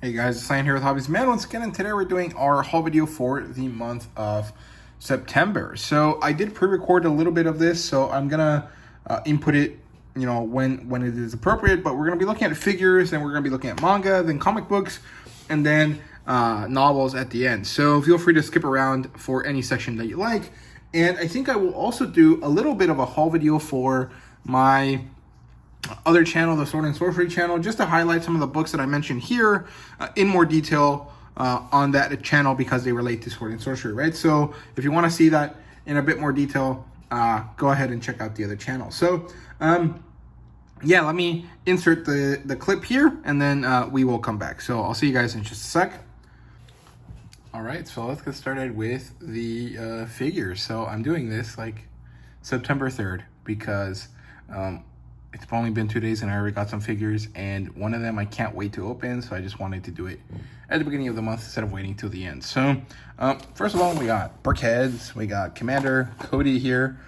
Hey guys, it's Ryan here with HobbiesofaMan once again, and today we're doing our haul video for the month of September. So I did pre-record a little bit of this, so I'm gonna input it, you know, when it is appropriate. But we're gonna be looking at figures, and we're gonna be looking at manga, then comic books, and then novels at the end. So feel free to skip around for any section that you like. And I think I will also do a little bit of a haul video for my other channel, the Sword and Sorcery channel, just to highlight some of the books that I mentioned here in more detail on that channel because they relate to Sword and Sorcery, right? So if you want to see that in a bit more detail, go ahead and check out the other channel. So yeah, let me insert the clip here, and then we will come back. So I'll see you guys in just a sec. All right, so let's get started with the figures. So I'm doing this like September 3rd because it's only been 2 days and I already got some figures, and one of them I can't wait to open, so I just wanted to do it at the beginning of the month instead of waiting till the end. So first of all, we got Brickheads, we got Commander, Cody here.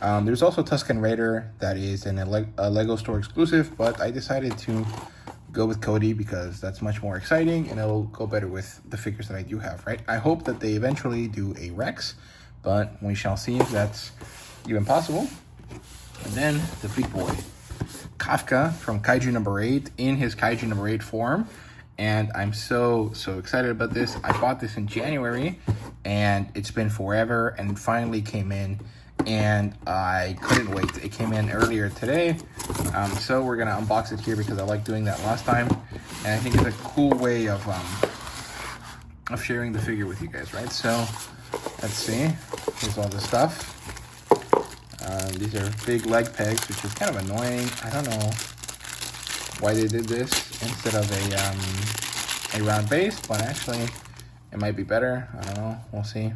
There's also Tusken Raider that is a Lego store exclusive, but I decided to go with Cody because that's much more exciting and it'll go better with the figures that I do have, right? I hope that they eventually do a Rex, but we shall see if that's even possible. And then the big boy, Kafka from Kaiju number 8 in his Kaiju number 8 form, and I'm so excited about this. I bought this in January and it's been forever, and it finally came in and I couldn't wait. It came in earlier today, so we're gonna unbox it here because I like doing that last time, and I think it's a cool way of sharing the figure with you guys, right? So let's see. Here's all the stuff. These are big leg pegs, which is kind of annoying. I don't know why they did this instead of a round base, but actually it might be better. I don't know. We'll see.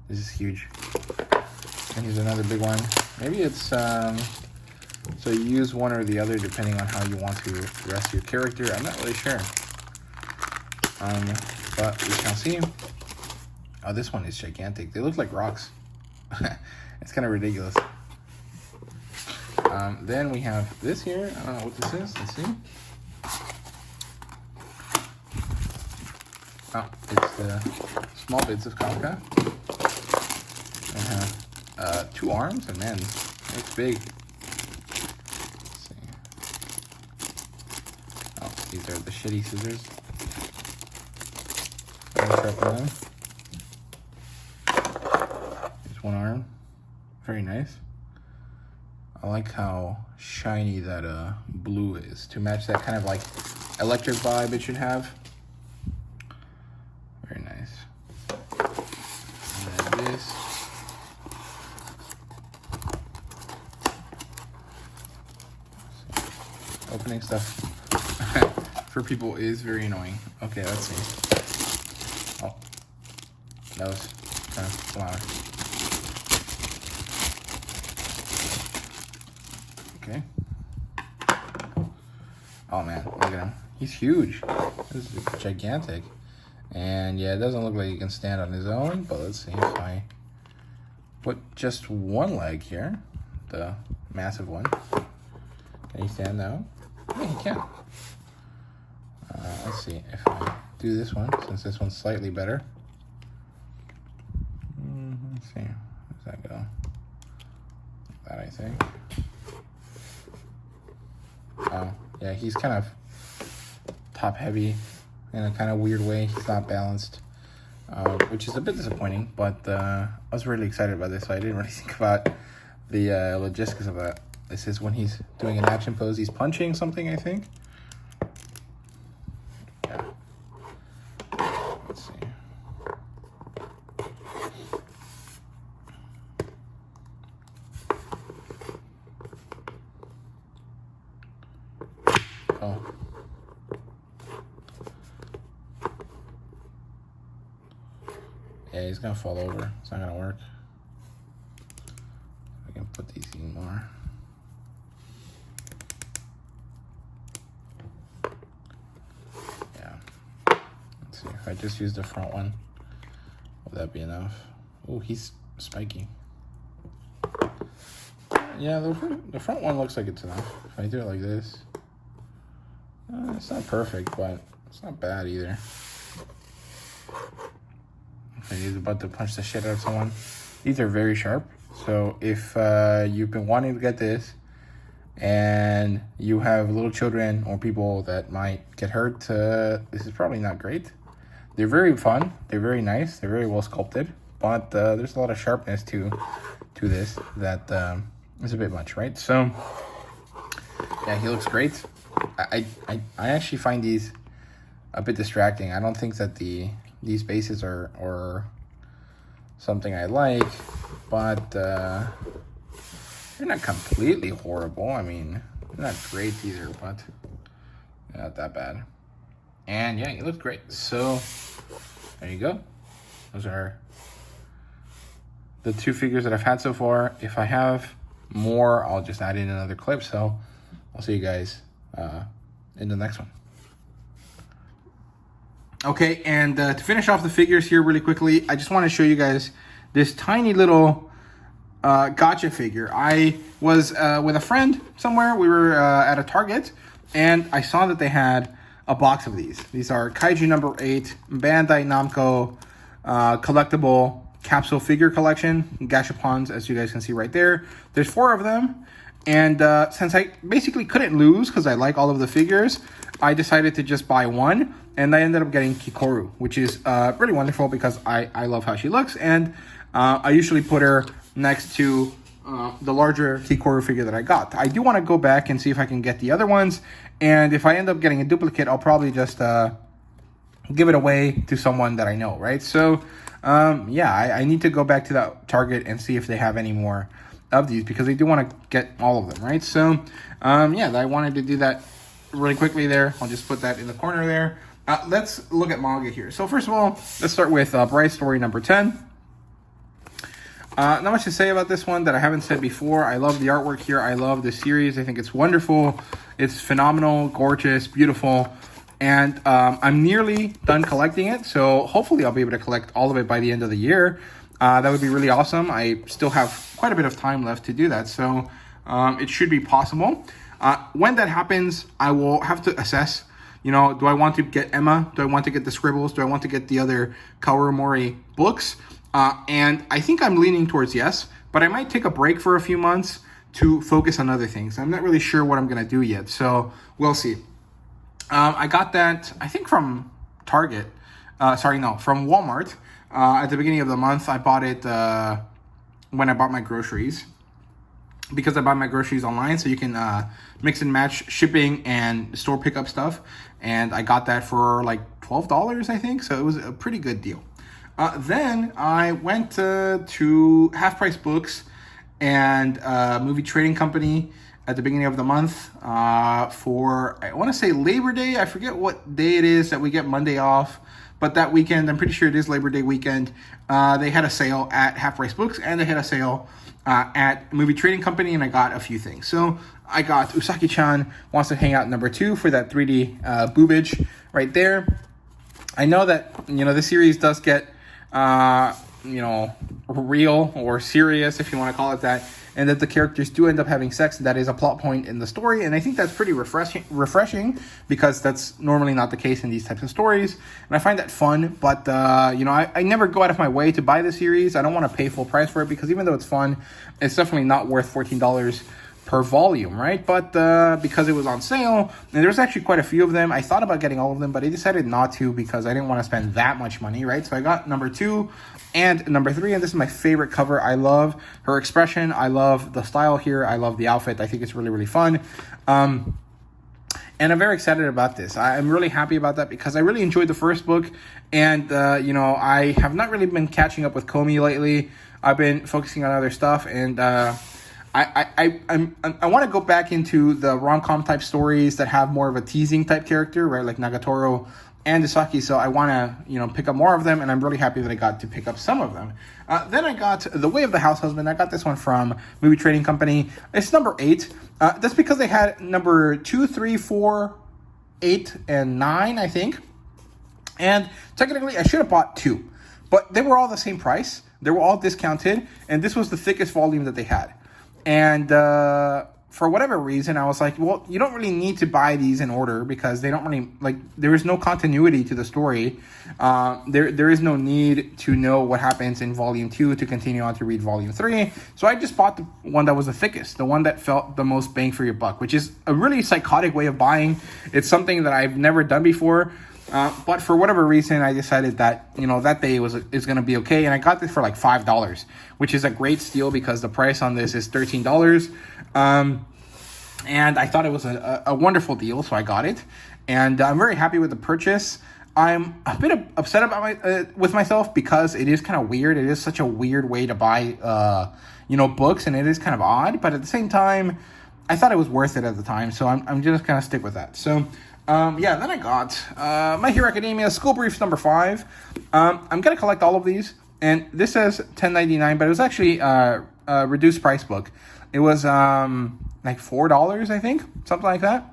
This is huge. And here's another big one. Maybe it's so you use one or the other depending on how you want to rest your character. I'm not really sure. But we shall see. Oh, this one is gigantic. They look like rocks. It's kind of ridiculous. Then we have this here. I don't know what this is. Let's see. Oh, it's the small bits of Kafka. We have 2 arms, and man, it's big. Let's see. Oh, these are the shitty scissors. Here's one arm. Very nice. I like how shiny that blue is to match that kind of like electric vibe it should have. Very nice. And then this. Opening stuff for people is very annoying. Okay, let's see. Oh, that was kind of loud. Okay. Oh man, look at him. He's huge. This is gigantic. And yeah, it doesn't look like he can stand on his own, but let's see if I put just one leg here, the massive one. Can he stand now? Yeah, he can. Let's see if I do this one, since this one's slightly better. Let's see. How does that go? That, I think. Yeah, he's kind of top heavy in a kind of weird way. He's not balanced, which is a bit disappointing, but I was really excited about this, so I didn't really think about the logistics of that. This is when he's doing an action pose. He's punching something, I think. Yeah. Let's see. Oh. Yeah, he's gonna fall over. It's not gonna work. We can put these in more. Yeah. Let's see if I just use the front one. Will that be enough? Oh, he's spiky. Yeah, the front one looks like it's enough. If I do it like this, It's not perfect, but it's not bad either. Okay, he's about to punch the shit out of someone. These are very sharp. So if you've been wanting to get this and you have little children or people that might get hurt, this is probably not great. They're very fun. They're very nice. They're very well sculpted. But there's a lot of sharpness to this that is a bit much, right? So yeah, he looks great. I actually find these a bit distracting. I don't think that these bases are something I like, but they're not completely horrible. I mean, they're not great either, but not that bad. And yeah, he looks great. So there you go. Those are the 2 figures that I've had so far. If I have more, I'll just add in another clip. So I'll see you guys in the next one. Okay, and to finish off the figures here really quickly, I just want to show you guys this tiny little gotcha figure. I was with a friend somewhere. We were at a Target, and I saw that they had a box of these. These are Kaiju number 8, Bandai Namco collectible capsule figure collection, gashapons, as you guys can see right there. There's 4 of them, and since I basically couldn't lose because I like all of the figures, I decided to just buy one, and I ended up getting Kikoru, which is really wonderful because I love how she looks, and I usually put her next to the larger Kikoru figure that I got. I do want to go back and see if I can get the other ones, and if I end up getting a duplicate, I'll probably just give it away to someone that I know, right? So yeah, I need to go back to that Target and see if they have any more of these, because I do want to get all of them, right? So yeah, I wanted to do that really quickly there. I'll just put that in the corner there. Let's look at manga here. So first of all, let's start with Bright Story number 10. Not much to say about this one that I haven't said before. I love the artwork here. I love the series. I think it's wonderful. It's phenomenal, gorgeous, beautiful. And I'm nearly done collecting it. So hopefully I'll be able to collect all of it by the end of the year. That would be really awesome. I still have quite a bit of time left to do that. So it should be possible. When that happens, I will have to assess, you know, do I want to get Emma? Do I want to get the Scribbles? Do I want to get the other Kawamori books? And I think I'm leaning towards yes, but I might take a break for a few months to focus on other things. I'm not really sure what I'm going to do yet, so we'll see. I got that, I think, from Target. From Walmart. At the beginning of the month, I bought it when I bought my groceries, because I buy my groceries online, so you can mix and match shipping and store pickup stuff. And I got that for like $12, I think, so it was a pretty good deal. Then I went to Half Price Books and Movie Trading Company at the beginning of the month for, I want to say, Labor Day. I forget what day it is that we get Monday off, but that weekend, I'm pretty sure it is Labor Day weekend, they had a sale at Half Price Books, and they had a sale at Movie Trading Company, and I got a few things. So I got Uzaki-chan Wants to Hang Out number 2 for that 3D boobage right there. I know that, you know, the series does get you know, real or serious, if you want to call it that, and that the characters do end up having sex. That is a plot point in the story, and I think that's pretty refreshing because that's normally not the case in these types of stories, and I find that fun. But you know, I never go out of my way to buy the series. I don't want to pay full price for it, because even though it's fun, it's definitely not worth $14 per volume, right? But because it was on sale, and there's actually quite a few of them, I thought about getting all of them, but I decided not to because I didn't want to spend that much money, right? So I got number 2 and number 3, and this is my favorite cover. I love her expression. I love the style here. I love the outfit. I think it's really, really fun. And I'm very excited about this. I'm really happy about that because I really enjoyed the first book, and you know, I have not really been catching up with Komi lately. I've been focusing on other stuff, and I want to go back into the rom-com type stories that have more of a teasing type character, right? Like Nagatoro and Isaki. So I want to, you know, pick up more of them, and I'm really happy that I got to pick up some of them. Then I got The Way of the House Husband. I got this one from Movie Trading Company. It's number 8. That's because they had number 2, 3, 4, 8, and 9, I think. And technically, I should have bought 2, but they were all the same price. They were all discounted, and this was the thickest volume that they had. And for whatever reason, I was like, well, you don't really need to buy these in order because they don't really, like, there is no continuity to the story. There is no need to know what happens in volume 2 to continue on to read volume 3. So I just bought the one that was the thickest, the one that felt the most bang for your buck, which is a really psychotic way of buying. It's something that I've never done before. But for whatever reason, I decided that, you know, that day is going to be okay. And I got this for like $5, which is a great steal because the price on this is $13. And I thought it was a wonderful deal, so I got it. And I'm very happy with the purchase. I'm a bit upset about with myself because it is kind of weird. It is such a weird way to buy, you know, books, and it is kind of odd. But at the same time, I thought it was worth it at the time, so I'm just going to stick with that. So, yeah, then I got My Hero Academia School Briefs number 5. I'm going to collect all of these, and this says $10.99, but it was actually a reduced price book. It was like $4, I think, something like that.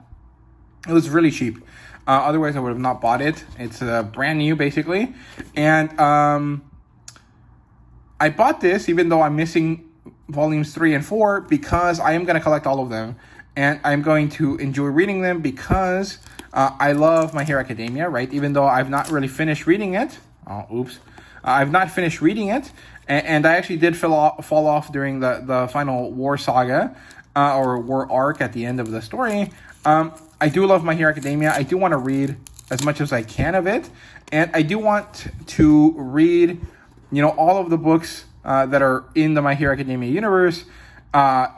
It was really cheap. Otherwise, I would have not bought it. It's brand new, basically. And I bought this, even though I'm missing volumes 3 and 4, because I am going to collect all of them. And I'm going to enjoy reading them because I love My Hero Academia, right? Even though I've not really finished reading it. I've not finished reading it. And I actually did fall off during the final war saga, or war arc at the end of the story. I do love My Hero Academia. I do want to read as much as I can of it. And I do want to read, you know, all of the books that are in the My Hero Academia universe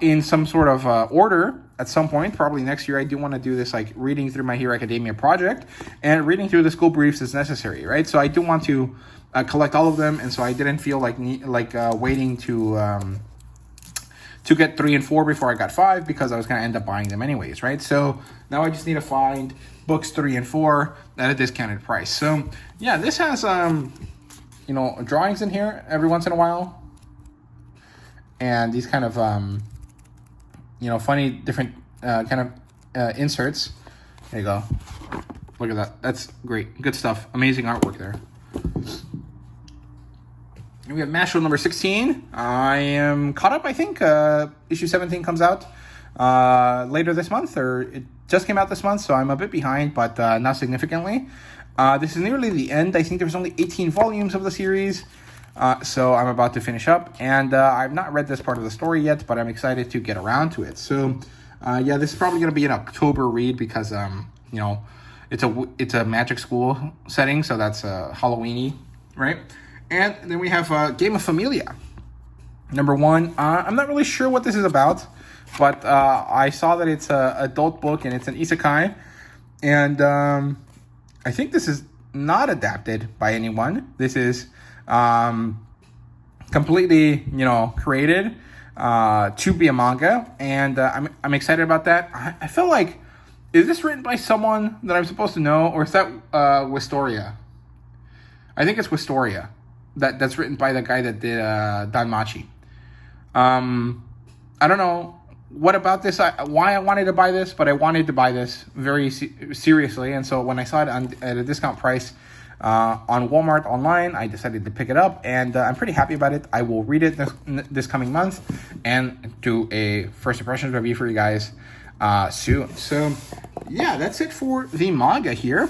in some sort of order at some point. Probably next year. I do want to do this, like, reading through My Hero Academia project. And reading through the school briefs is necessary, right? So I do want to collect all of them. And so I didn't feel like waiting to get 3 and 4 before I got 5, because I was going to end up buying them anyways, right? So now I just need to find books 3 and 4 at a discounted price. So yeah, this has, you know, drawings in here every once in a while. And these kind of, you know, funny, different kind of inserts. There you go. Look at that. That's great. Good stuff. Amazing artwork there. We have Mashal number 16. I am caught up, I think. Issue 17 comes out later this month, or it just came out this month, so I'm a bit behind, but not significantly. This is nearly the end. I think there's only 18 volumes of the series, so I'm about to finish up. And I've not read this part of the story yet, but I'm excited to get around to it. So, yeah, this is probably going to be an October read because, you know, it's a magic school setting, so that's Halloween-y, right? And then we have Game of Familia, number 1. I'm not really sure what this is about, but I saw that it's an adult book and it's an isekai. And I think this is not adapted by anyone. This is completely, you know, created to be a manga. And I'm excited about that. I feel like, is this written by someone that I'm supposed to know? Or is that Wistoria? I think it's Wistoria. That's written by the guy that did Danmachi. I don't know what about this, why I wanted to buy this, but I wanted to buy this very seriously. And so when I saw it at a discount price on Walmart online, I decided to pick it up. And I'm pretty happy about it. I will read it this coming month and do a first impressions review for you guys soon. So yeah, that's it for the manga here.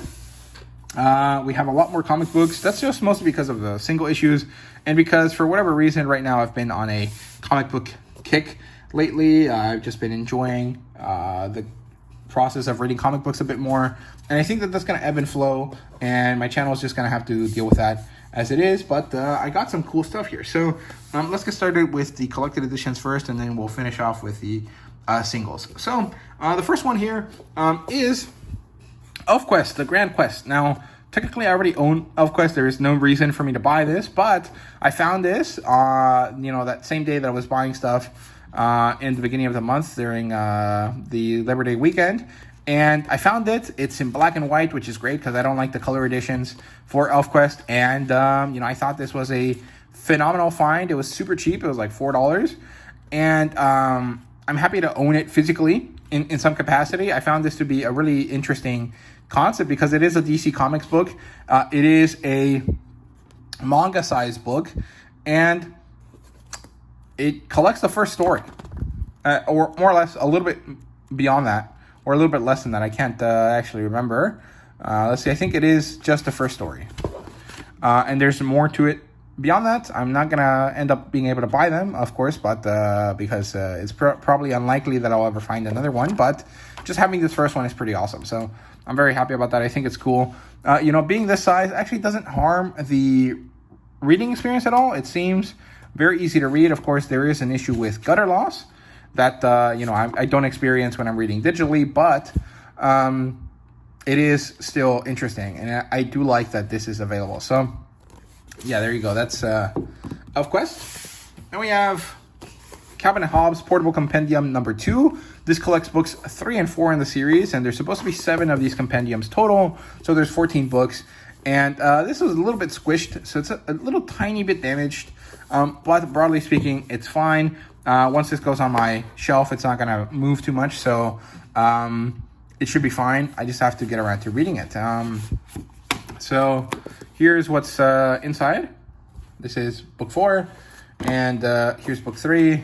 We have a lot more comic books. That's just mostly because of the single issues, and because for whatever reason right now I've been on a comic book kick lately. I've just been enjoying the process of reading comic books a bit more, and I think that that's going to ebb and flow, and my channel is just going to have to deal with that as it is. But I got some cool stuff here. So let's get started with the collected editions first, and then we'll finish off with the singles. So the first one here is ElfQuest, the Grand Quest. Now, technically, I already own ElfQuest. There is no reason for me to buy this, but I found this, you know, that same day that I was buying stuff in the beginning of the month during the Labor Day weekend, and I found it. It's in black and white, which is great because I don't like the color editions for ElfQuest, and, you know, I thought this was a phenomenal find. It was super cheap. It was like $4, and I'm happy to own it physically in some capacity. I found this to be a really interesting concept because it is a DC Comics book. It is a manga-sized book, and it collects the first story. or more or less a little bit beyond that, or a little bit less than that. I can't actually remember. Let's see, I think it is just the first story. And there's more to it beyond that. I'm not gonna end up being able to buy them, of course, but because it's probably unlikely that I'll ever find another one. But just having this first one is pretty awesome. So I'm very happy about that. I think it's cool. Being this size actually doesn't harm the reading experience at all. It seems very easy to read. Of course, there is an issue with gutter loss that I don't experience when I'm reading digitally, but it is still interesting, and I do like that this is available. So yeah, there you go. That's ElfQuest. Then we have Calvin and Hobbes Portable Compendium number 2. This collects books 3 and 4 in the series, and there's supposed to be 7 of these compendiums total, so there's 14 books. And this was a little bit squished, so it's a little tiny bit damaged, but broadly speaking, it's fine. Once this goes on my shelf, it's not going to move too much, so it should be fine. I just have to get around to reading it. So here's what's inside. This is book 4, and here's book 3.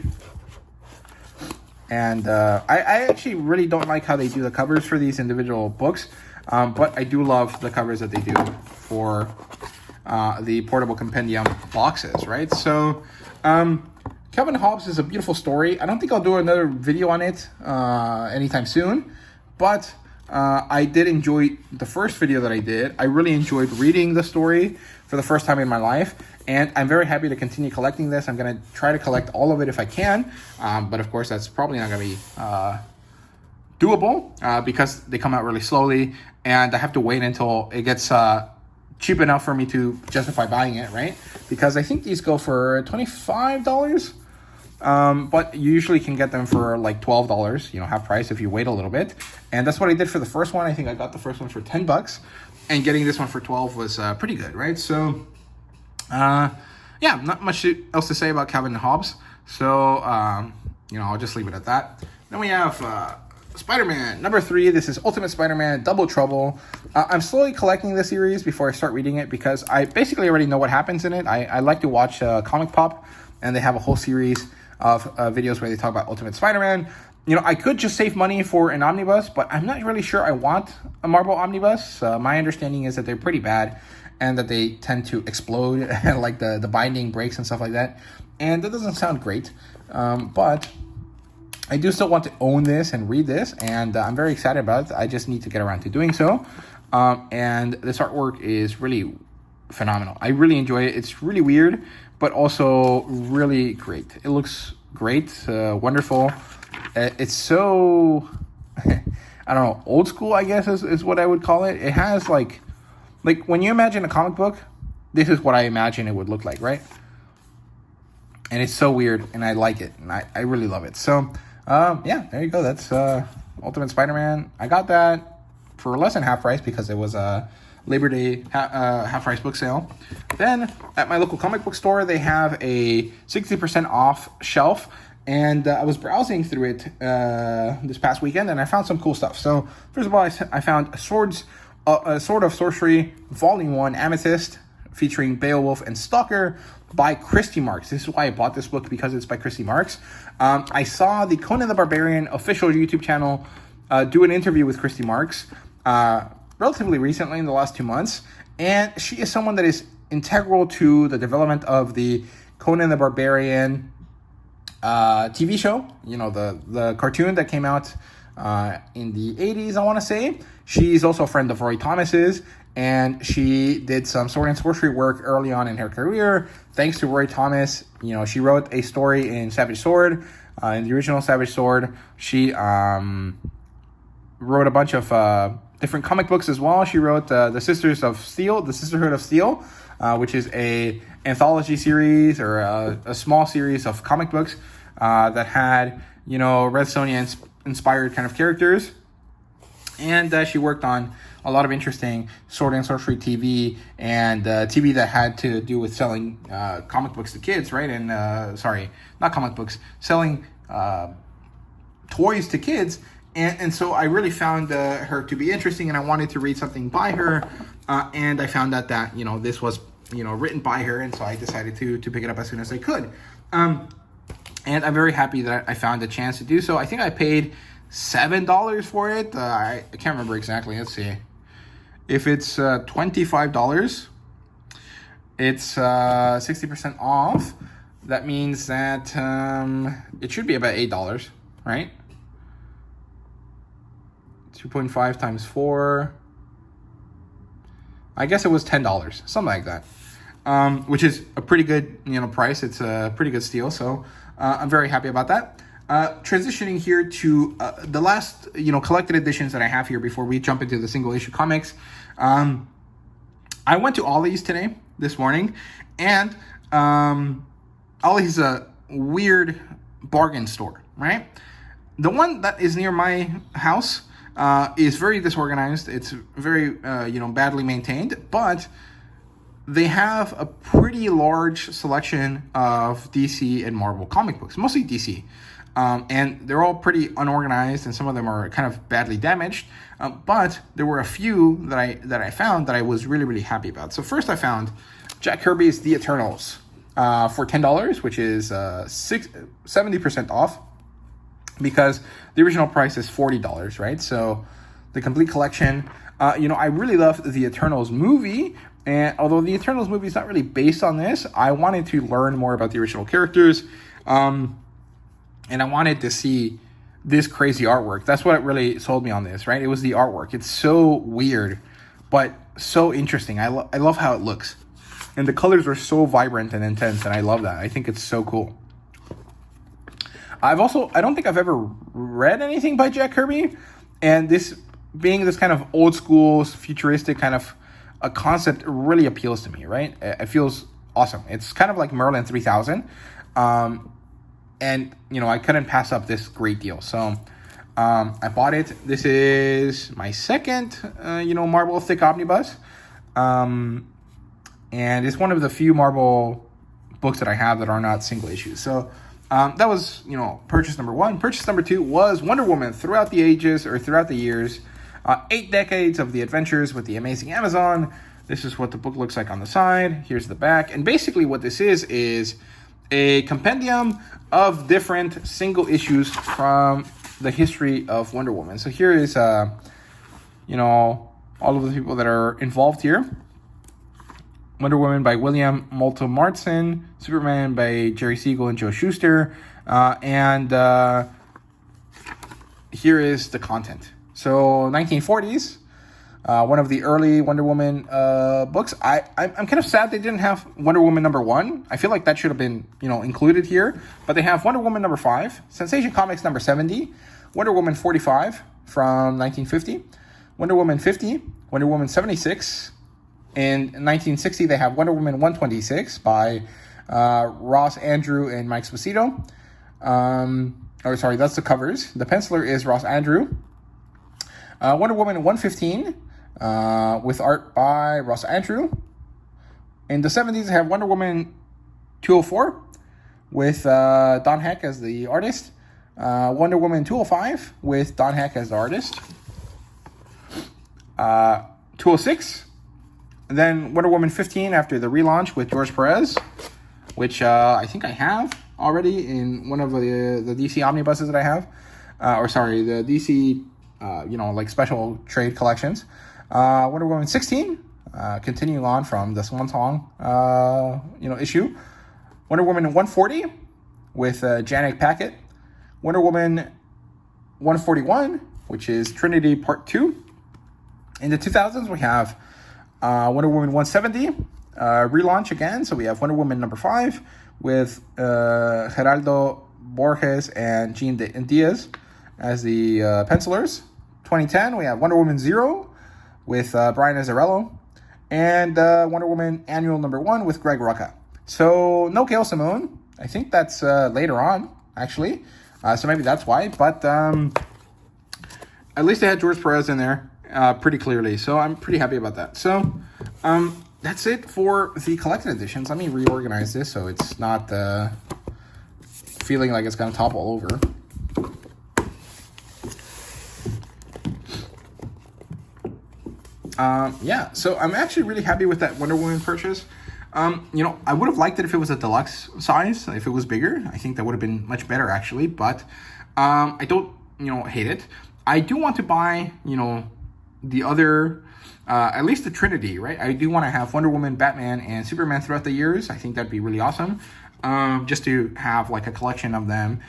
And I actually really don't like how they do the covers for these individual books, but I do love the covers that they do for the portable compendium boxes, right? So Calvin Hobbes is a beautiful story. I don't think I'll do another video on it anytime soon, but I did enjoy the first video that I did. I really enjoyed reading the story for the first time in my life, and I'm very happy to continue collecting this. I'm going to try to collect all of it if I can, but of course that's probably not going to be doable because they come out really slowly, and I have to wait until it gets cheap enough for me to justify buying it, right? Because I think these go for $25. But you usually can get them for like $12, half price if you wait a little bit. And that's what I did for the first one. I think I got the first one for $10, and getting this one for 12 was pretty good, right? So, yeah, not much else to say about Calvin and Hobbes. So, I'll just leave it at that. Then we have Spider-Man number 3. This is Ultimate Spider-Man Double Trouble. I'm slowly collecting this series before I start reading it because I basically already know what happens in it. I like to watch Comic Pop, and they have a whole series of videos where they talk about Ultimate Spider-Man. I could just save money for an omnibus, but I'm not really sure I want a Marvel omnibus. My understanding is that they're pretty bad and that they tend to explode, like the binding breaks and stuff like that. And that doesn't sound great, but I do still want to own this and read this, and I'm very excited about it. I just need to get around to doing so. And this artwork is really phenomenal. I really enjoy it. It's really weird, but also really great. It looks great, wonderful. It's so, I don't know, old school, I guess is what I would call it. It has like when you imagine a comic book, this is what I imagine it would look like, right? And it's so weird, and I like it, and I really love it. So, yeah, there you go. That's Ultimate Spider-Man. I got that for less than half price because it was a Labor Day half price book sale. Then at my local comic book store, they have a 60% off shelf, and I was browsing through it this past weekend, and I found some cool stuff. So first of all, I found Sword of Sorcery Volume 1 Amethyst, featuring Beowulf and Stalker by Christy Marks. This is why I bought this book, because it's by Christy Marks. I saw the Conan the Barbarian official YouTube channel do an interview with Christy Marks relatively recently in the last 2 months, and she is someone that is integral to the development of the Conan the Barbarian TV show, the cartoon that came out in the 80s, I want to say. She's also a friend of Roy Thomas's, and she did some sword and sorcery work early on in her career. Thanks to Roy Thomas, she wrote a story in Savage Sword, in the original Savage Sword. She wrote a bunch of different comic books as well. She wrote the Sisterhood of Steel, which is a anthology series or a small series of comic books that had, Red Sonja inspired kind of characters. And she worked on a lot of interesting sword and sorcery TV and TV that had to do with selling comic books to kids, right? And sorry, not comic books, selling toys to kids. And so I really found her to be interesting, and I wanted to read something by her. And I found out that, this was, written by her. And so I decided to pick it up as soon as I could. And I'm very happy that I found a chance to do so. I think I paid $7 for it. I can't remember exactly. Let's see. If it's $25, it's 60% off. That means that it should be about $8, right? 2.5 times 4. I guess it was $10, something like that. Which is a pretty good, price. It's a pretty good steal. So I'm very happy about that. Transitioning here to the last, collected editions that I have here before we jump into the single issue comics. I went to Ollie's this morning, and Ollie's is a weird bargain store, right? The one that is near my house is very disorganized. It's very, badly maintained, but they have a pretty large selection of DC and Marvel comic books, mostly DC. And they're all pretty unorganized, and some of them are kind of badly damaged. But there were a few that I found that I was really, really happy about. So first I found Jack Kirby's The Eternals for $10, which is 70% off, because the original price is $40, right? So the complete collection. I really love the Eternals movie, and although the Eternals movie is not really based on this, I wanted to learn more about the original characters, and I wanted to see this crazy artwork. That's what really sold me on this, right? It was the artwork. It's so weird, but so interesting. I love how it looks, and the colors are so vibrant and intense, and I love that. I think it's so cool. I don't think I've ever read anything by Jack Kirby, and this being this kind of old school, futuristic kind of a concept really appeals to me, right? It feels awesome. It's kind of like Merlin 3000. And, I couldn't pass up this great deal. So I bought it. This is my second, Marvel Thick Omnibus. And it's one of the few Marvel books that I have that are not single issues. So that was, purchase number one. Purchase number two was Wonder Woman Throughout the Ages, or Throughout the Years. 8 decades of the adventures with the amazing Amazon. This is what the book looks like on the side. Here's the back. And basically what this is a compendium of different single issues from the history of Wonder Woman. So here is, all of the people that are involved here. Wonder Woman by William Moulton Marston, Superman by Jerry Siegel and Joe Shuster, and here is the content. So 1940s, one of the early Wonder Woman books. I'm kind of sad they didn't have Wonder Woman #1. I feel like that should have been, included here. But they have Wonder Woman #5, Sensation Comics #70, Wonder Woman 45 from 1950, Wonder Woman 50, Wonder Woman 76. In 1960, they have Wonder Woman 126 by Ross Andrew and Mike Esposito. That's the covers. The penciler is Ross Andrew. Wonder Woman 115 with art by Ross Andrew. In the 70s, they have Wonder Woman 204 with Don Heck as the artist. Wonder Woman 205 with Don Heck as the artist. 206. And then Wonder Woman 15 after the relaunch with George Perez, which I think I have already in one of the DC omnibuses that I have. The DC, special trade collections. Wonder Woman 16, continuing on from the Swan Song, issue. Wonder Woman 140 with Janet Packett. Wonder Woman 141, which is Trinity Part 2. In the 2000s, we have Wonder Woman 170, relaunch again. So we have Wonder Woman #5 with Geraldo Borges and Gene Diaz as the pencilers. 2010, we have Wonder Woman 0 with Brian Azzarello. And Wonder Woman Annual #1 with Greg Rucka. So no Gail Simone. I think that's later on, actually. So maybe that's why. But at least they had George Perez in there. Pretty clearly, so I'm pretty happy about that. So that's it for the collected editions. Let me reorganize this so it's not feeling like it's gonna topple over. So I'm actually really happy with that Wonder Woman purchase. You know, I would have liked it if it was a deluxe size, if it was bigger. I think that would have been much better, actually. But I don't, you know, hate it. I do want to buy, you know, the other, at least the Trinity, right? I do want to have Wonder Woman, Batman, and Superman throughout the years. I think that'd be really awesome. Just to have like a collection of them,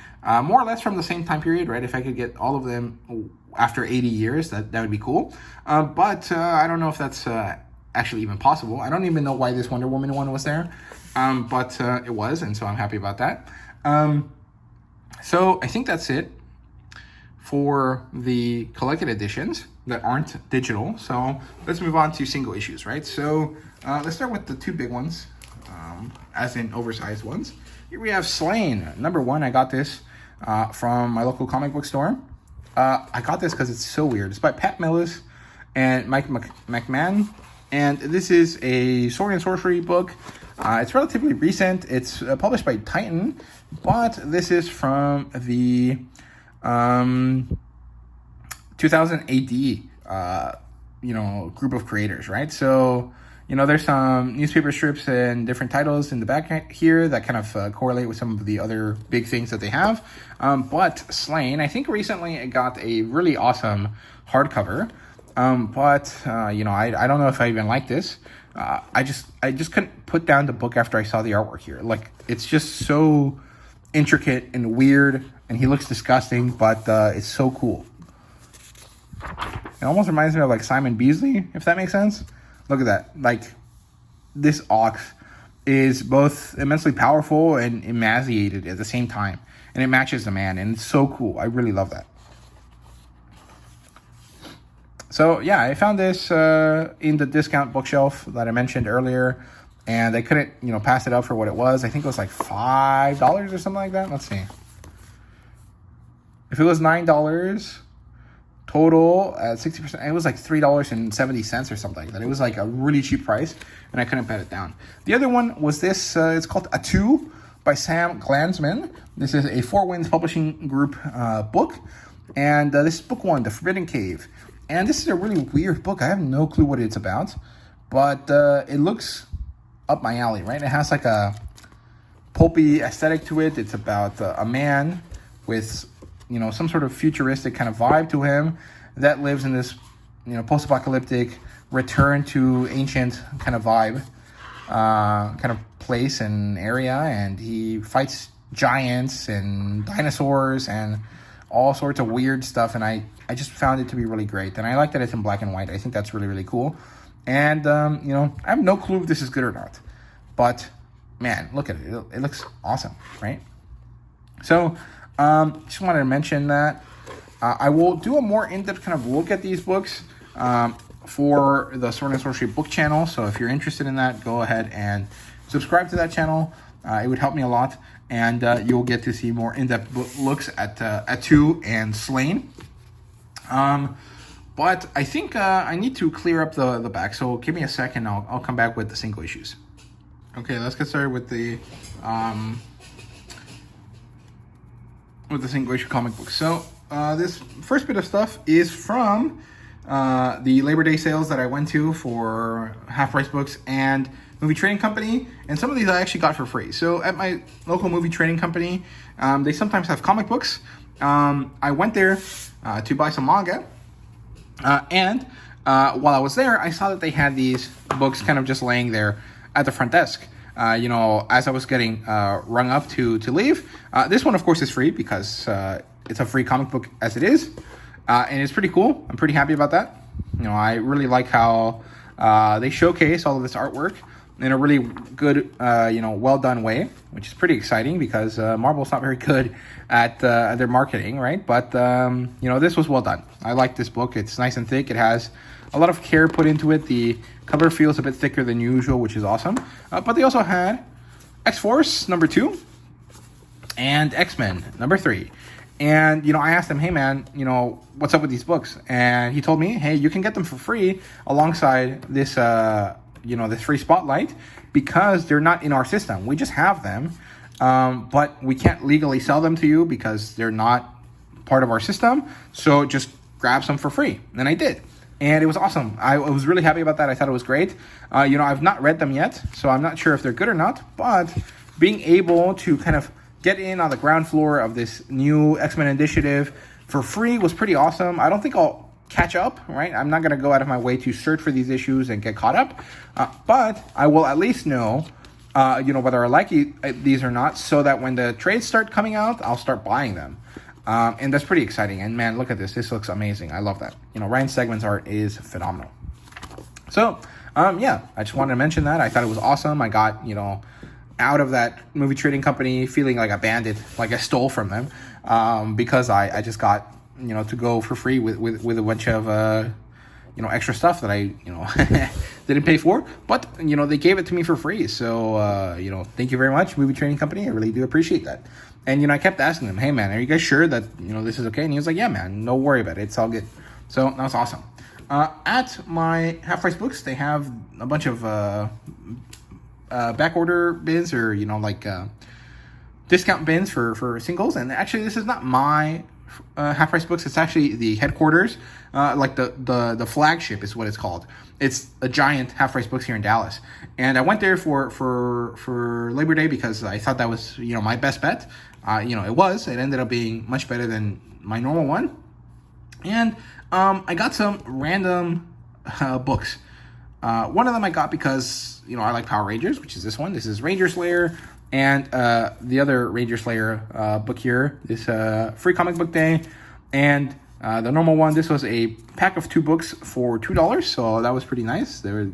more or less from the same time period, right? If I could get all of them after 80 years, that would be cool. But I don't know if that's actually even possible. I don't even know why this Wonder Woman one was there, but it was, and so I'm happy about that. So I think that's it for the collected editions that aren't digital. So let's move on to single issues, right? So let's start with the two big ones, as in oversized ones. Here we have Slain, #1. I got this from my local comic book store. I got this because it's so weird. It's by Pat Millis and Mike McMahon. And this is a sword and sorcery book. It's relatively recent. It's published by Titan, but this is from the 2000 AD, you know, group of creators, right? So, you know, there's some newspaper strips and different titles in the back here that kind of correlate with some of the other big things that they have. But Slain, I think recently it got a really awesome hardcover. But you know, I don't know if I even like this. I just couldn't put down the book after I saw the artwork here. Like, it's just so intricate and weird, and he looks disgusting, but it's so cool. It almost reminds me of like Simon Beasley, if that makes sense. Look at that. Like, this ox is both immensely powerful and emaciated at the same time, and it matches the man, and it's so cool. I really love that. So yeah, I found this in the discount bookshelf that I mentioned earlier, and I couldn't, you know, pass it up for what it was. I think it was like $5 or something like that. Let's see. If it was $9 total at 60%, it was like $3.70 or something like that. It was like a really cheap price, and I couldn't put it down. The other one was this. It's called A Two by Sam Glanzman. This is a Four Winds Publishing Group book, and this is book 1, The Forbidden Cave. And this is a really weird book. I have no clue what it's about, but it looks up my alley, right? It has like a pulpy aesthetic to it. It's about a man with, you know, some sort of futuristic kind of vibe to him that lives in this, you know, post-apocalyptic return to ancient kind of vibe, kind of place and area. And he fights giants and dinosaurs and all sorts of weird stuff, and I just found it to be really great, and I like that it's in black and white. I think that's really, really cool. And you know, I have no clue if this is good or not, but man, look at it. It looks awesome, right? So just wanted to mention that I will do a more in-depth kind of look at these books for the Sword and Sorcery book channel. So if you're interested in that, go ahead and subscribe to that channel. It would help me a lot, and you'll get to see more in-depth looks at Two and Slain. But I think I need to clear up the back, so give me a second. I'll come back with the single issues. Okay, let's get started with the single issue comic book. So this first bit of stuff is from the Labor Day sales that I went to for Half Price Books and Movie Trading Company, and some of these I actually got for free. So at my local movie trading company, they sometimes have comic books. I went there to buy some manga, and while I was there, I saw that they had these books kind of just laying there at the front desk. You know, as I was getting rung up to leave. This one, of course, is free because it's a free comic book as it is, and it's pretty cool. I'm pretty happy about that. You know, I really like how they showcase all of this artwork in a really good, you know, well done way, which is pretty exciting because Marvel's not very good at their marketing, right? But you know, this was well done. I like this book. It's nice and thick. It has a lot of care put into it. The cover feels a bit thicker than usual, which is awesome. But they also had X-Force #2 and X-Men #3. And, you know, I asked him, hey, man, you know, what's up with these books? And he told me, hey, you can get them for free alongside this, you know, this free spotlight because they're not in our system. We just have them, but we can't legally sell them to you because they're not part of our system. So just grab some for free. And I did. and it was awesome. I was really happy about that. I thought it was great. I've not read them yet, so I'm not sure if they're good or not, but being able to kind of get in on the ground floor of this new X-Men initiative for free was pretty awesome. I don't think I'll catch up, right? I'm not going to go out of my way to search for these issues and get caught up, but I will at least know, whether I like these or not, so that when the trades start coming out, I'll start buying them. And that's pretty exciting. And man, look at this. This looks amazing. I love that. Ryan Stegman's art is phenomenal. So, I just wanted to mention that. I thought it was awesome. I got, out of that movie trading company feeling like a bandit, like I stole from them, because I just got, to go for free with a bunch of, extra stuff that I, didn't pay for, but, they gave it to me for free. So, thank you very much, movie trading company. I really do appreciate that. And, I kept asking them, hey, man, are you guys sure that, this is okay? And he was like, yeah, man, no worry about it. It's all good. So that was awesome. At my Half Price Books, they have a bunch of back order bins, or discount bins for singles. And actually, this is not my Half Price Books. It's actually the headquarters, the flagship is what it's called. It's a giant Half Price Books here in Dallas, and I went there for Labor Day because I thought that was my best bet. It ended up being much better than my normal one, and I got some random books. One of them I got because, I like Power Rangers, which is this one. This is Ranger Slayer. And the other Ranger Slayer book here, this free comic book day. And the normal one, this was a pack of 2 books for $2. So that was pretty nice. They were,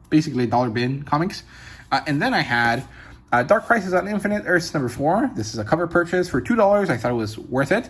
basically dollar bin comics. And then I had Dark Crisis on Infinite Earths number 4. This is a cover purchase for $2. I thought it was worth it.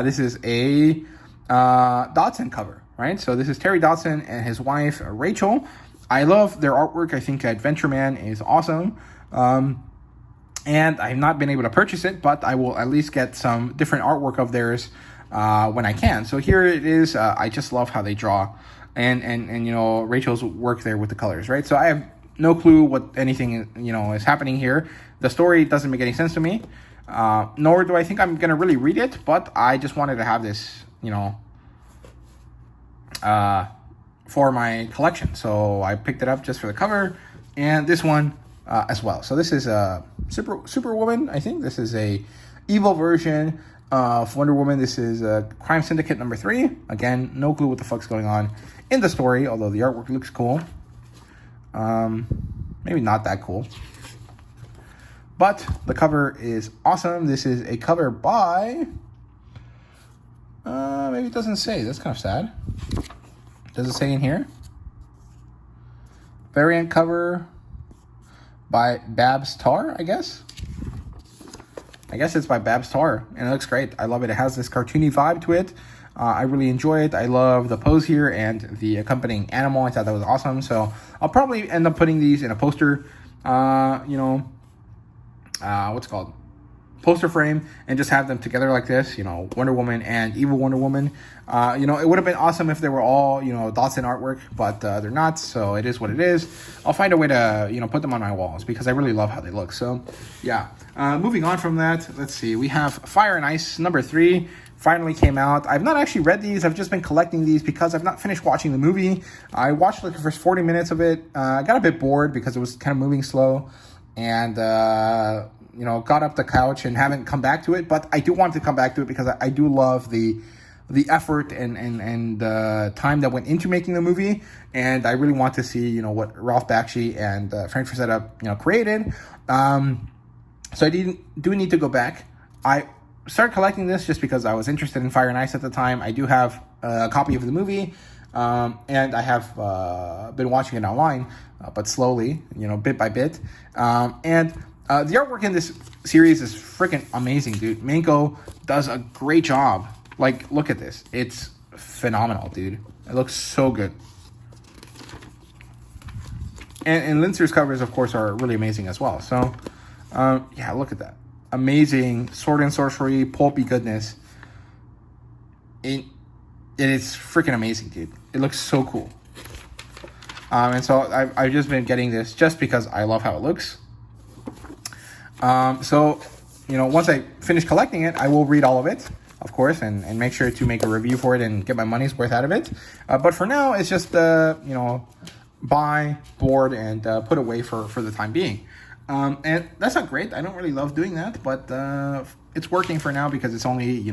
This is a Dodson cover. Right, so this is Terry Dodson and his wife, Rachel. I love their artwork. I think Adventure Man is awesome. And I have not been able to purchase it, but I will at least get some different artwork of theirs when I can. So here it is. I just love how they draw. And Rachel's work there with the colors, right? So I have no clue what anything, is happening here. The story doesn't make any sense to me. Nor do I think I'm going to really read it, but I just wanted to have this, for my collection. So I picked it up just for the cover, and this one as well. So this is a Superwoman. I think this is a evil version of Wonder Woman. This is Crime Syndicate number 3. Again, no clue what the fuck's going on in the story, although the artwork looks cool. Maybe not that cool, but the cover is awesome. This is a cover by maybe it doesn't say. That's kind of sad. Does it say in here? Variant cover by Babs Tarr, I guess. I guess it's by Babs Tarr, and it looks great. I love it. It has this cartoony vibe to it. I really enjoy it. I love the pose here and the accompanying animal. I thought that was awesome. So I'll probably end up putting these in a poster, what's it called? Poster frame, and just have them together like this, Wonder Woman and Evil Wonder Woman. It would have been awesome if they were all, Dodson artwork, but they're not, so it is what it is. I'll find a way to, put them on my walls because I really love how they look. So, yeah. Moving on from that, let's see. We have Fire and Ice number 3. Finally came out. I've not actually read these. I've just been collecting these because I've not finished watching the movie. I watched the first 40 minutes of it. I got a bit bored because it was kind of moving slow, and got up the couch and haven't come back to it. But I do want to come back to it because I do love the effort and the time that went into making the movie, and I really want to see what Ralph Bakshi and Frank Frazetta created. So I do need to go back. I started collecting this just because I was interested in Fire and Ice at the time. I do have a copy of the movie, and I have been watching it online, but slowly, bit by bit. And the artwork in this series is freaking amazing, dude. Mango does a great job. Like, look at this. It's phenomenal, dude. It looks so good. And Linster's covers, of course, are really amazing as well. So, yeah, look at that. Amazing sword and sorcery, pulpy goodness. It is freaking amazing, dude. It looks so cool. And so I've just been getting this just because I love how it looks. So, once I finish collecting it, I will read all of it. of course, and make sure to make a review for it and get my money's worth out of it. But for now, it's just, buy, board, and put away for the time being. And that's not great. I don't really love doing that, but it's working for now because it's only,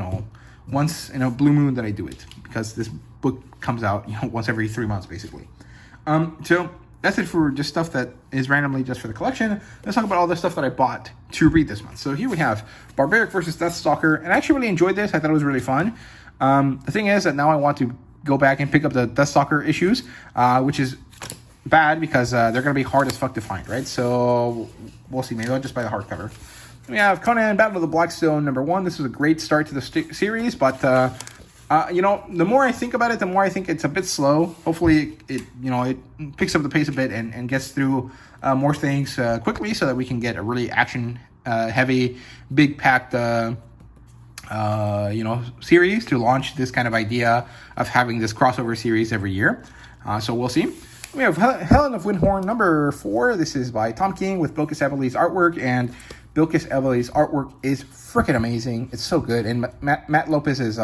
once in a blue moon that I do it, because this book comes out, once every 3 months, basically. So that's it for just stuff that is randomly just for the collection. Let's talk about all the stuff that I bought to read this month. So here we have Barbaric versus Deathstalker, and I actually really enjoyed this. I thought it was really fun. The thing is that now I want to go back and pick up the Deathstalker issues, which is bad because they're going to be hard as fuck to find, right? So we'll see. Maybe I'll just buy the hardcover. We have Conan Battle of the Blackstone #1. This was a great start to the series, but the more I think about it, the more I think it's a bit slow. Hopefully it picks up the pace a bit and gets through more things quickly so that we can get a really action heavy, big packed series to launch this kind of idea of having this crossover series every year. So we'll see. We have Helen of Windhorn #4. This is by Tom King with Bilquis Evely's artwork, and Bilquis Evely's artwork is freaking amazing. It's so good, and Matt Lopez's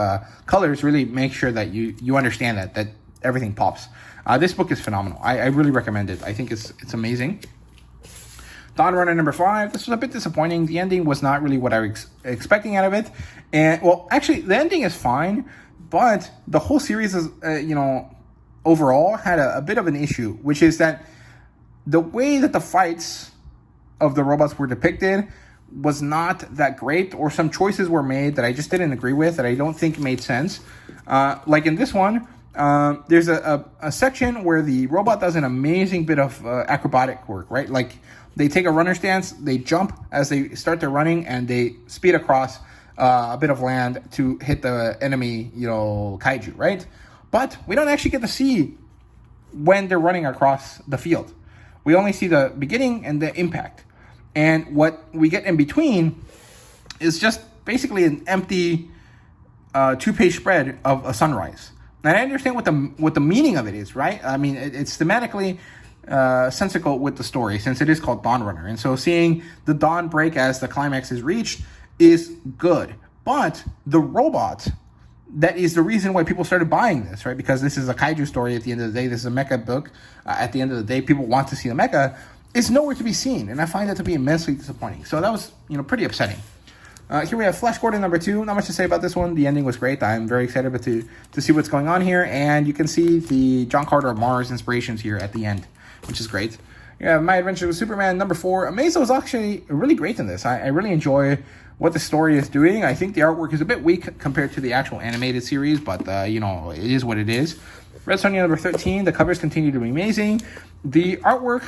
colors really make sure that you understand that everything pops. This book is phenomenal. I really recommend it. I think it's amazing. Dawn Runner #5. This was a bit disappointing. The ending was not really what I was expecting out of it, and well, actually, the ending is fine, but the whole series is, overall had a bit of an issue, which is that the way that the fights of the robots were depicted was not that great, or some choices were made that I just didn't agree with, that I don't think made sense. Like in this one, there's a section where the robot does an amazing bit of acrobatic work, right? Like they take a runner stance, they jump as they start their running, and they speed across a bit of land to hit the enemy, kaiju, right? But we don't actually get to see when they're running across the field. We only see the beginning and the impact. And what we get in between is just basically an empty 2-page spread of a sunrise. And I understand what the meaning of it is, right? I mean, it's thematically sensical with the story, since it is called Dawn Runner. And so seeing the dawn break as the climax is reached is good. But the robot, that is the reason why people started buying this, right? Because this is a kaiju story at the end of the day. This is a mecha book. At the end of the day, people want to see the mecha. It's nowhere to be seen, and I find that to be immensely disappointing. So that was, pretty upsetting. Here we have Flash Gordon #2. Not much to say about this one. The ending was great. I'm very excited to see what's going on here, and you can see the John Carter of Mars inspirations here at the end, which is great. You have My Adventure with Superman #4. Amazo was actually really great in this. I really enjoy what the story is doing. I think the artwork is a bit weak compared to the actual animated series, but, it is what it is. Red Sonja #13. The covers continue to be amazing. The artwork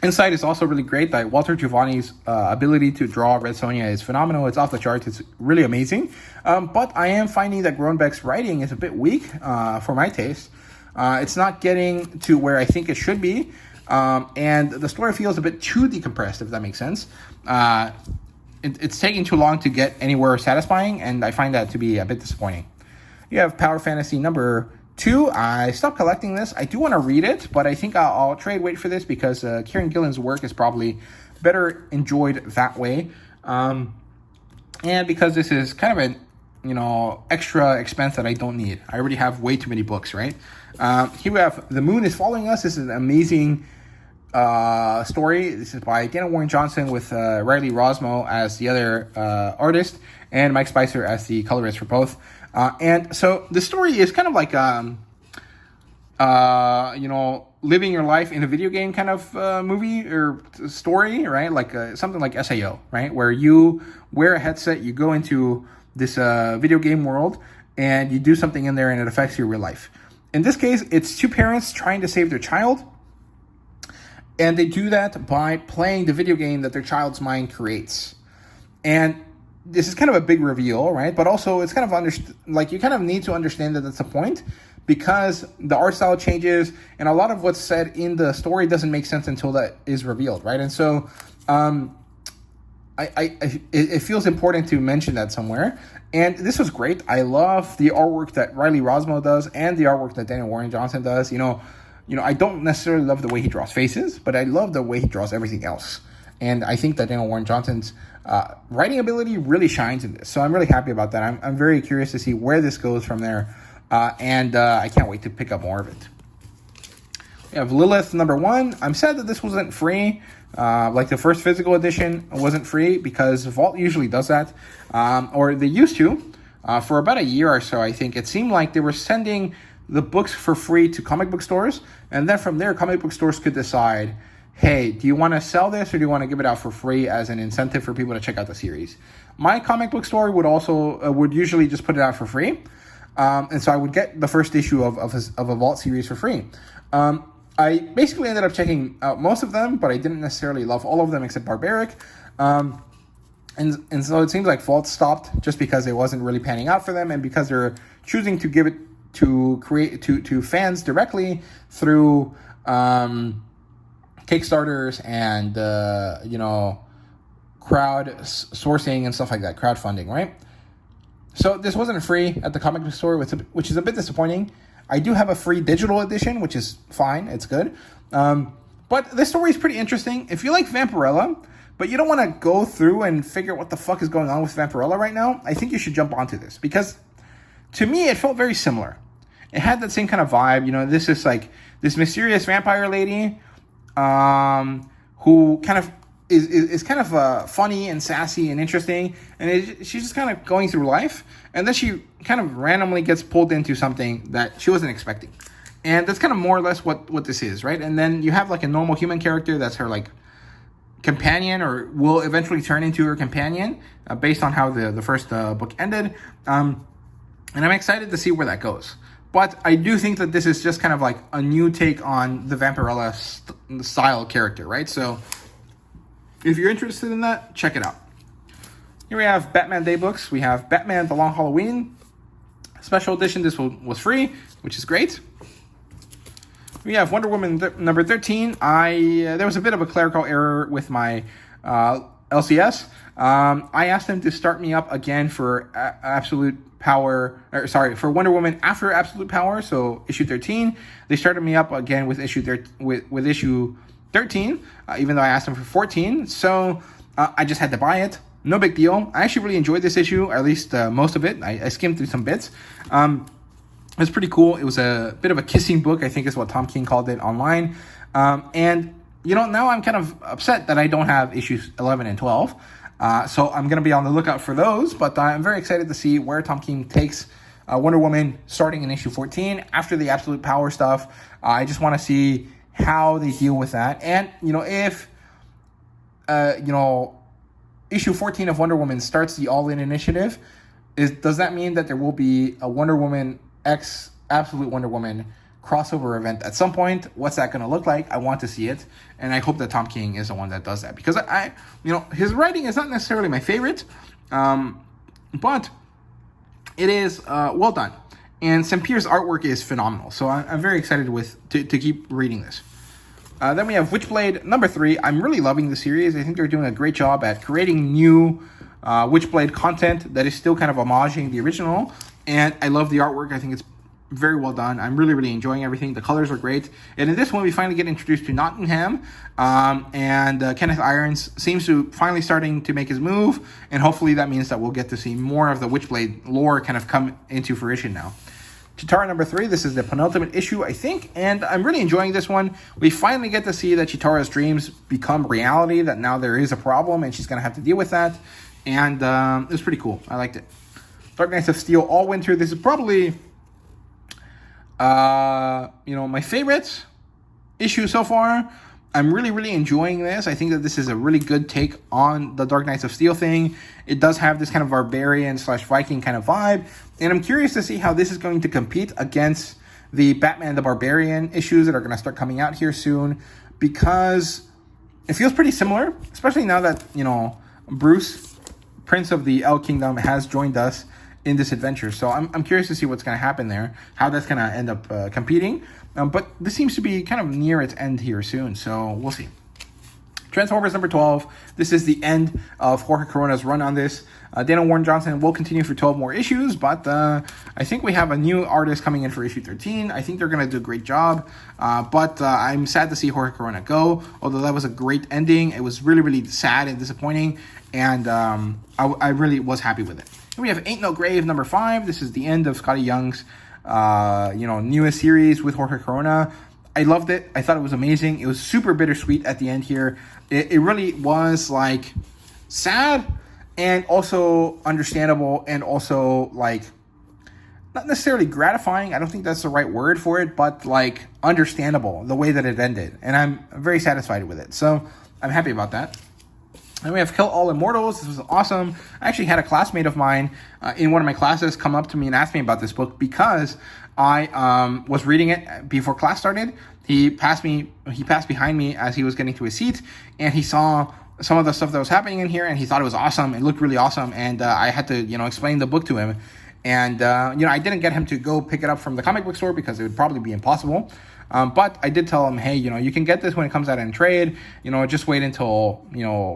inside is also really great. Like Walter Giovanni's ability to draw Red Sonja is phenomenal. It's off the charts. It's really amazing. But I am finding that Groenbeck's writing is a bit weak for my taste. It's not getting to where I think it should be. And the story feels a bit too decompressed, if that makes sense. It's taking too long to get anywhere satisfying, and I find that to be a bit disappointing. You have Power Fantasy #2. I stopped collecting this. I do want to read it, but I think I'll trade weight for this because Kieran Gillen's work is probably better enjoyed that way. And because this is kind of an extra expense that I don't need. I already have way too many books, right? Here we have The Moon is Following Us. This is an amazing story. This is by Dana Warren Johnson with Riley Rosmo as the other artist and Mike Spicer as the colorist for both. And so the story is kind of like, living your life in a video game kind of movie or story, right? Like something like SAO, right? Where you wear a headset, you go into this video game world, and you do something in there and it affects your real life. In this case, it's two parents trying to save their child. And they do that by playing the video game that their child's mind creates. And this is kind of a big reveal, right? But also it's kind of you kind of need to understand that that's the point, because the art style changes and a lot of what's said in the story doesn't make sense until that is revealed, right? And so it feels important to mention that somewhere. And this was great. I love the artwork that Riley Rosmo does and the artwork that Daniel Warren Johnson does. I don't necessarily love the way he draws faces, but I love the way he draws everything else. And I think that Daniel Warren Johnson's writing ability really shines in this. So I'm really happy about that. I'm very curious to see where this goes from there. And I can't wait to pick up more of it. We have Lilith #1. I'm sad that this wasn't free. Like the first physical edition wasn't free because Vault usually does that. Or they used to. For about a year or so, I think. It seemed like they were sending the books for free to comic book stores. And then from there, comic book stores could decide, hey, do you want to sell this or do you want to give it out for free as an incentive for people to check out the series? My comic book store would usually just put it out for free. And so I would get the first issue of a Vault series for free. I basically ended up checking out most of them, but I didn't necessarily love all of them except Barbaric. And so it seems like Vault stopped just because it wasn't really panning out for them and because they're choosing to give it to fans directly through Kickstarters and crowd sourcing and stuff like that, crowdfunding, right? So this wasn't free at the comic book store, which is a bit disappointing. I do have a free digital edition, which is fine. It's good. But this story is pretty interesting. If you like Vampirella, but you don't want to go through and figure out what the fuck is going on with Vampirella right now, I think you should jump onto this. Because to me, it felt very similar. It had that same kind of vibe. This is like this mysterious vampire lady who kind of is kind of funny and sassy and interesting, and she's just kind of going through life, and then she kind of randomly gets pulled into something that she wasn't expecting, and that's kind of more or less what this is, right? And then you have like a normal human character that's her like companion, or will eventually turn into her companion, based on how the first book ended, and I'm excited to see where that goes. But I do think that this is just kind of like a new take on the Vampirella style character, right? So if you're interested in that, check it out. Here we have Batman Day books. We have Batman The Long Halloween Special Edition. This was free, which is great. We have Wonder Woman #13. There was a bit of a clerical error with my LCS. I asked them to start me up again for for Wonder Woman after Absolute Power, so issue 13. They started me up again with issue 13, even though I asked them for 14. So I just had to buy it. No big deal. I actually really enjoyed this issue, at least most of it. I skimmed through some bits. It was pretty cool. It was a bit of a kissing book, I think is what Tom King called it online. And now I'm kind of upset that I don't have issues 11 and 12. So I'm going to be on the lookout for those. But I'm very excited to see where Tom King takes Wonder Woman starting in issue 14 after the Absolute Power stuff. I just want to see how they deal with that. And, if, issue 14 of Wonder Woman starts the All-In Initiative, does that mean that there will be a Wonder Woman X Absolute Wonder Woman crossover event at some point? What's that going to look like? I want to see it. And I hope that Tom King is the one that does that. Because, his writing is not necessarily my favorite, but it is well done. And Sampier's artwork is phenomenal. So I'm very excited to keep reading this. Then we have Witchblade #3. I'm really loving the series. I think they're doing a great job at creating new Witchblade content that is still kind of homaging the original. And I love the artwork. I think it's very well done. I'm really, really enjoying everything. The colors are great. And in this one, we finally get introduced to Nottingham. And Kenneth Irons seems to finally starting to make his move. And hopefully that means that we'll get to see more of the Witchblade lore kind of come into fruition now. Chitara #3, this is the penultimate issue, I think, and I'm really enjoying this one. We finally get to see that Chitara's dreams become reality, that now there is a problem, and she's going to have to deal with that, and it was pretty cool. I liked it. Dark Knights of Steel All Winter, this is probably, my favorite issue so far. I'm really, really enjoying this. I think that this is a really good take on the Dark Knights of Steel thing. It does have this kind of barbarian/Viking kind of vibe. And I'm curious to see how this is going to compete against the Batman the Barbarian issues that are going to start coming out here soon. Because it feels pretty similar, especially now that, Bruce, Prince of the Elk Kingdom, has joined us in this adventure. So I'm curious to see what's going to happen there, how that's going to end up competing. But this seems to be kind of near its end here soon, so we'll see. Transformers number 12. This is the end of Jorge Corona's run on this. Daniel Warren Johnson will continue for 12 more issues, but I think we have a new artist coming in for issue 13. I think they're going to do a great job, but I'm sad to see Jorge Corona go, although that was a great ending. It was really, really sad and disappointing, and I really was happy with it. Then we have Ain't No Grave number 5. This is the end of Scotty Young's newest series with Jorge Corona. I loved it. I thought it was amazing. It was super bittersweet at the end here. It really was like sad and also understandable and also like not necessarily gratifying. I don't think that's the right word for it, but like understandable the way that it ended. And I'm very satisfied with it. So I'm happy about that. And we have Kill All Immortals. This was awesome. I actually had a classmate of mine in one of my classes come up to me and ask me about this book because I was reading it before class started. He passed behind me as he was getting to his seat, and he saw some of the stuff that was happening in here, and he thought it was awesome. It looked really awesome, and I had to, explain the book to him. And, I didn't get him to go pick it up from the comic book store because it would probably be impossible. But I did tell him, hey, you can get this when it comes out in trade. Just wait until,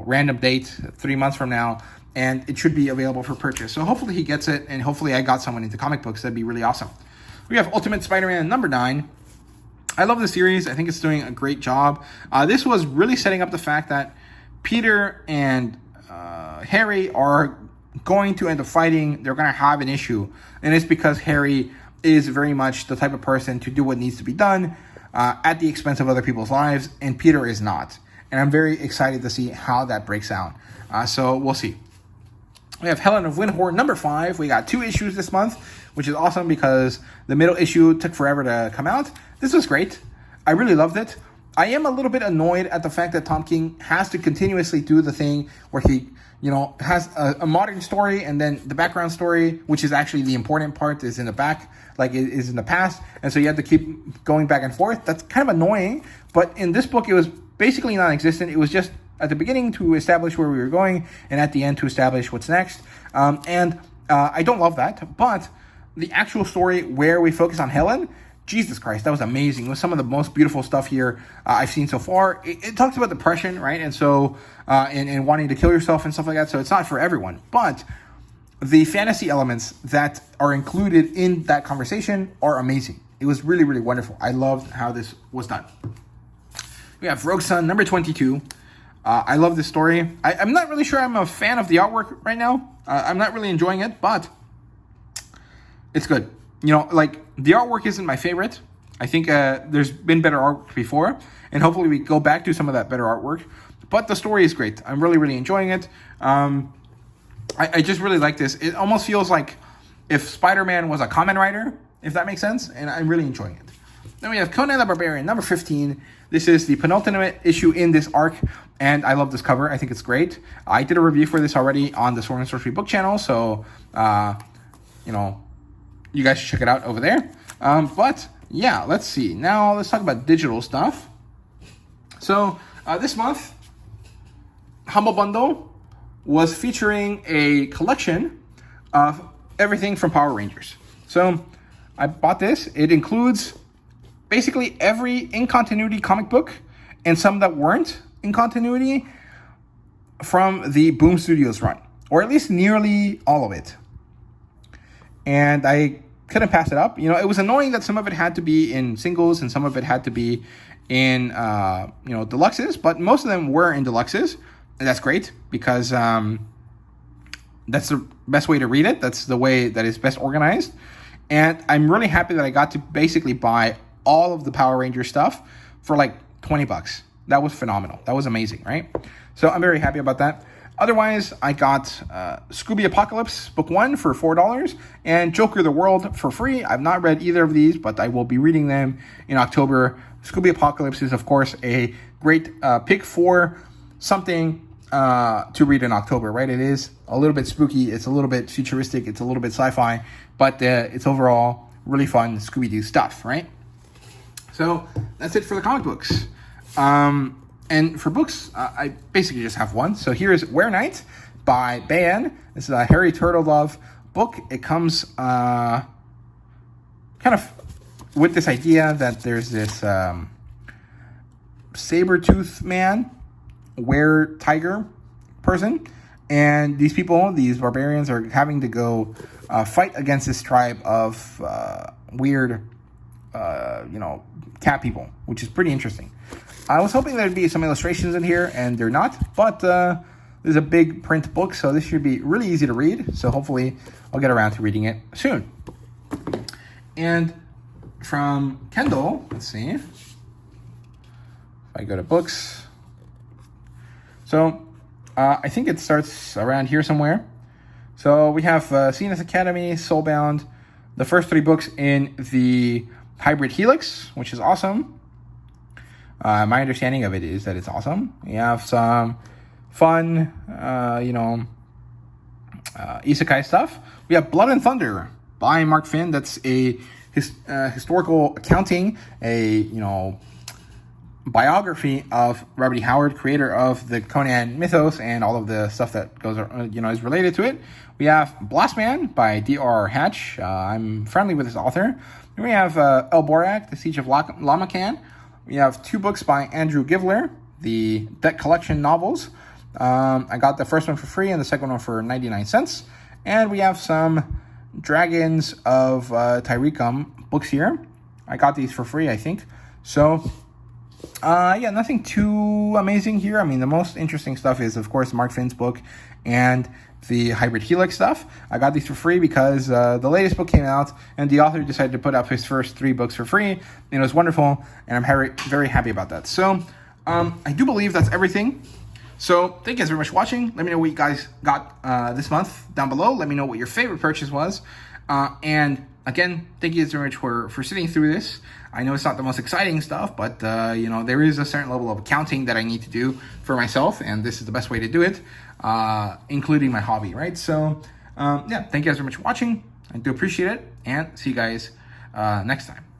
random date 3 months from now, and it should be available for purchase. So hopefully he gets it, and hopefully I got someone into comic books. That'd be really awesome. We have Ultimate Spider-Man number 9. I love the series. I think it's doing a great job. This was really setting up the fact that Peter and Harry are going to end up fighting. They're going to have an issue, and it's because Harry is very much the type of person to do what needs to be done at the expense of other people's lives, and Peter is not. And I'm very excited to see how that breaks out. So we'll see. We have Helen of Windhorn number 5. We got 2 issues this month, which is awesome because the middle issue took forever to come out. This was great. I really loved it. I am a little bit annoyed at the fact that Tom King has to continuously do the thing where he, has a modern story and then the background story, which is actually the important part, is in the back, like it is in the past. And so you have to keep going back and forth. That's kind of annoying. But in this book, it was basically non-existent. It was just at the beginning to establish where we were going and at the end to establish what's next. I don't love that. But the actual story where we focus on Helen, Jesus Christ, that was amazing. It was some of the most beautiful stuff here I've seen so far. It talks about depression, right? And so, and wanting to kill yourself and stuff like that. So it's not for everyone. But the fantasy elements that are included in that conversation are amazing. It was really, really wonderful. I loved how this was done. We have Rogue Sun, number 22. I love this story. I'm not really sure I'm a fan of the artwork right now. I'm not really enjoying it, but it's good. The artwork isn't my favorite. I think there's been better artwork before, and hopefully we go back to some of that better artwork. But the story is great. I'm really, really enjoying it. I just really like this. It almost feels like if Spider-Man was a Kamen Rider, if that makes sense, and I'm really enjoying it. Then we have Conan the Barbarian, number 15. This is the penultimate issue in this arc, and I love this cover. I think it's great. I did a review for this already on the Sword and Sorcery book channel, so, you guys should check it out over there. But yeah, let's see. Now let's talk about digital stuff. So this month, Humble Bundle was featuring a collection of everything from Power Rangers. So I bought this. It includes basically every in-continuity comic book and some that weren't in continuity from the Boom Studios run, or at least nearly all of it. And I couldn't pass it up. It was annoying that some of it had to be in singles and some of it had to be in, deluxes, but most of them were in deluxes. And that's great because that's the best way to read it. That's the way that is best organized. And I'm really happy that I got to basically buy all of the Power Ranger stuff for like $20. That was phenomenal. That was amazing, right? So I'm very happy about that. Otherwise, I got Scooby Apocalypse Book 1 for $4 and Joker the World for free. I've not read either of these, but I will be reading them in October. Scooby Apocalypse is, of course, a great pick for something to read in October, right? It is a little bit spooky. It's a little bit futuristic. It's a little bit sci-fi, but it's overall really fun Scooby-Doo stuff, right? So that's it for the comic books. And for books, I basically just have one. So here is Were Night by Bayan. This is a Harry Turtledove book. It comes kind of with this idea that there's this saber-tooth man were-tiger person. And these people, these barbarians, are having to go fight against this tribe of weird, cat people, which is pretty interesting. I was hoping there'd be some illustrations in here, and they're not. But there's a big print book, so this should be really easy to read. So hopefully I'll get around to reading it soon. And from Kindle, let's see. If I go to books. So I think it starts around here somewhere. So we have Cena's Academy, Soulbound, the first 3 books in the Hybrid Helix, which is awesome. My understanding of it is that it's awesome. We have some fun, isekai stuff. We have Blood and Thunder by Mark Finn. That's a historical accounting, biography of Robert E. Howard, creator of the Conan mythos and all of the stuff that goes, is related to it. We have Blastman by D.R. Hatch. I'm friendly with this author. Then we have El Borak, The Siege of Lamacan. We have 2 books by Andrew Givler, the Deck Collection novels. I got the first one for free and the second one for 99 cents. And we have some Dragons of Tyrecum books here. I got these for free, I think. So, nothing too amazing here. I mean, the most interesting stuff is, of course, Mark Finn's book and the Hybrid Helix stuff. I got these for free because the latest book came out and the author decided to put up his first 3 books for free. And it was wonderful, and I'm very, very happy about that. So, I do believe that's everything. So, thank you guys very much for watching. Let me know what you guys got this month down below. Let me know what your favorite purchase was. And again, thank you guys very much for sitting through this. I know it's not the most exciting stuff, but, there is a certain level of accounting that I need to do for myself, and this is the best way to do it, including my hobby, right? So, thank you guys very much for watching. I do appreciate it, and see you guys next time.